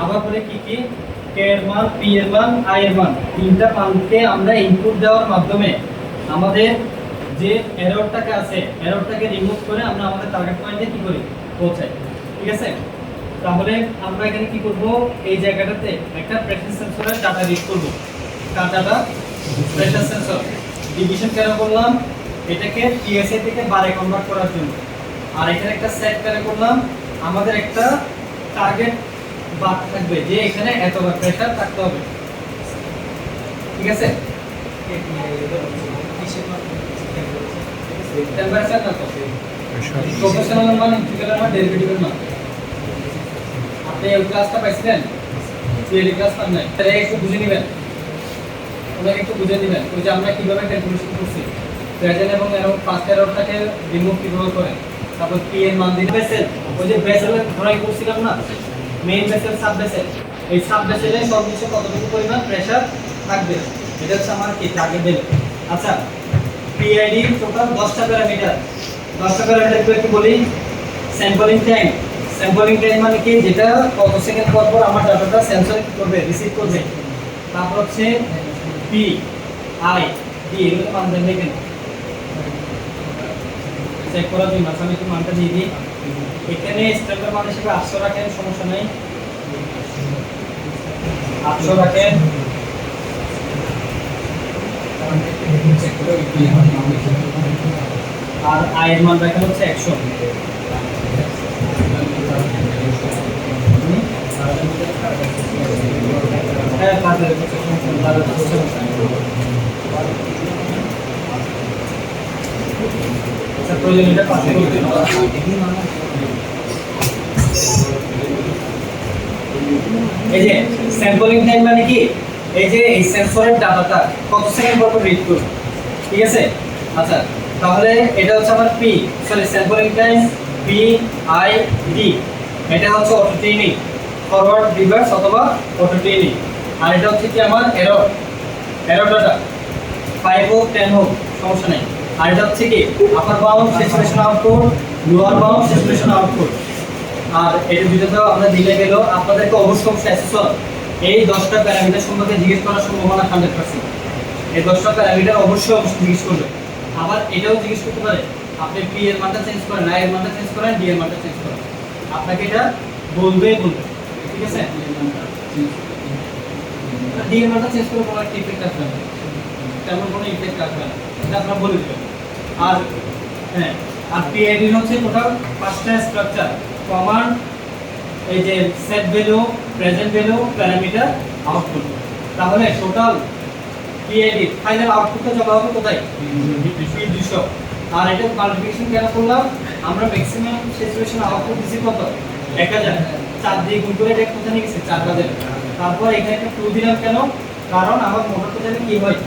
আবার পরে কি কি কে এর মান, পি এর মান, আই এর মান, তিনটা মানকে আমরা ইনপুট দেওয়ার মাধ্যমে আমাদের যে এররটাকে আছে এররটাকে রিমুভ করে আমরা আমাদের টার্গেট পয়েন্টে কি করি পৌঁছাই। ঠিক আছে, তাহলে আমরা এখানে কি করব, এই জায়গাটাতে একটা প্রেসার সেন্সরের ডাটা রিড করব। কার ডাটা? Pressure sensor. ডিভিশন কেন করলাম? এটাকে পিএসআই থেকে বারে কনভার্ট করার জন্য। আর এখানে একটা সেট কেন করলাম? আমাদের একটা টার্গেট বার থাকবে যে এখানে এতবার প্রেসার থাকতে হবে। ঠিক আছে, টেম্পারেচার না তো প্রফেশনাল মান, ইন্টিগ্রাল মান, ডেরিভেটিভের মান। আপনি এই ক্লাসটা পাইছিলেন, থিওরি ক্লাস পান নাই, তাহলে একটু বুঝে নেবেন, ওনাকে একটু বুঝে নেবেন ওই যে আমরা কিভাবে ক্যালকুলেশন করছি প্রেজেন্ট এবং এরর ফার্স্ট এররটাকে রিমুভ কিভাবে করেন। তারপর পি এর মান দিন, বেসেল ওই যে বেসেলের ড্রয়িং করছিলাম না, মেইন বেসেল, সাব বেসেল, এই সাব বেসেলে সর্বোচ্চ কতটুকু পরিমাণ প্রেসার থাকবে, এটা হচ্ছে আমার কি টার্গেট দিল। আচ্ছা, পিআইডি টোটাল 10টা প্যারামিটার। 10টা প্যারামিটার কি বলি? Sampling time. স্যাম্পলিং টাইম মানে কি? যেটা কত সেকেন্ড পর পর আমার ডাটাটা সেন্সর কি করবে, রিসিভ করবে। তারপর হচ্ছে পি, আই, ডি, এগুলো মান দেন দেখেন চেক করার জন্য। আমি একটু মানটা দিয়ে দিই। এখানে স্ট্যান্ডার্ড মান হিসেবে 800 রাখেন, সমস্যা নাই, 800 রাখেন। আর আয়ের মান রাখেন হচ্ছে 100। হ্যাঁ, প্রয়োজন এটা পাশে করতে এই যে স্যাম্পলিং টাইম মানে কি? এই যে এই সেন্সরের ডাটাটা কত সেকেন্ড পর পর রিড করবে। ঠিক আছে, আচ্ছা তাহলে এটা হচ্ছে আমার P, sorry sampling time P I D. এটা হচ্ছে অটো ট্রেনিং, ফরওয়ার্ড, রিভার্স অথবা অটো ট্রেনিং। আর এটা হচ্ছে কি আমার এরর, এরর ডাটা 5 হোক 10 হোক সমস্যা নেই। আর এটা হচ্ছে কি upper bound, saturation output, lower bound, saturation output. আর এটা দুটো আমরা দিলে গেল, আপনাদেরকে অবশ্যই অ্যাসেসর এই 10টা প্যারামিটার সম্পর্কে জিজ্ঞেস করার সম্ভাবনা 100%। এই 10টা প্যারামিটার অবশ্যই জিজ্ঞেস করবে। আবার এটাও জিজ্ঞেস করতে পারে, আপনি পি এর মানটা চেঞ্জ করেন, আই এর মানটা চেঞ্জ করেন, ডি এর মানটা চেঞ্জ করেন, আপনাকে এটা বলবে। ঠিক আছে, ডি এর মানটা চেঞ্জ করে কোনো একটা ইফেক্ট আসবে না, তেমন কোনো ইফেক্ট আসবে না, এটা আপনারা বলে দেবেন। আর হ্যাঁ, আর পিআইডি হচ্ছে টোটাল 5টা স্ট্রাকচার, কমান্ড, এই যে set value, present value, parameter, output. তাহলে টোটাল পিআইডি ফাইনাল আউটপুটটা জমা হবে কোথায়? P200। আর এটা মাল্টিপ্লিকেশন কেন করলাম? আমরা ম্যাক্সিমাম স্যাচুরেশন আউটপুট দিছি কত? 1000। 4 দিয়ে গুণ করে এটা কোথায় নিয়ে গেছে? 4000। তারপর এখানে একটা 2 দিলাম কেন? কারণ আমার মোটরটা জানি কি হয়,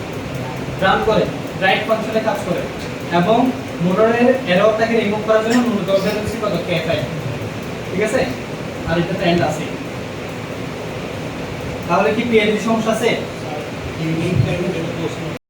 রান করে, রাইট ফাংশনে কাজ করে, এবং মোটরের এররটাকে রিমুভ করার জন্য ন্যূনতম ভ্যালু হচ্ছে কত? K5। ঠিক আছে, আর এটা এন্ড আছে। তাহলে কি পিআইডি সমস্যা আছে?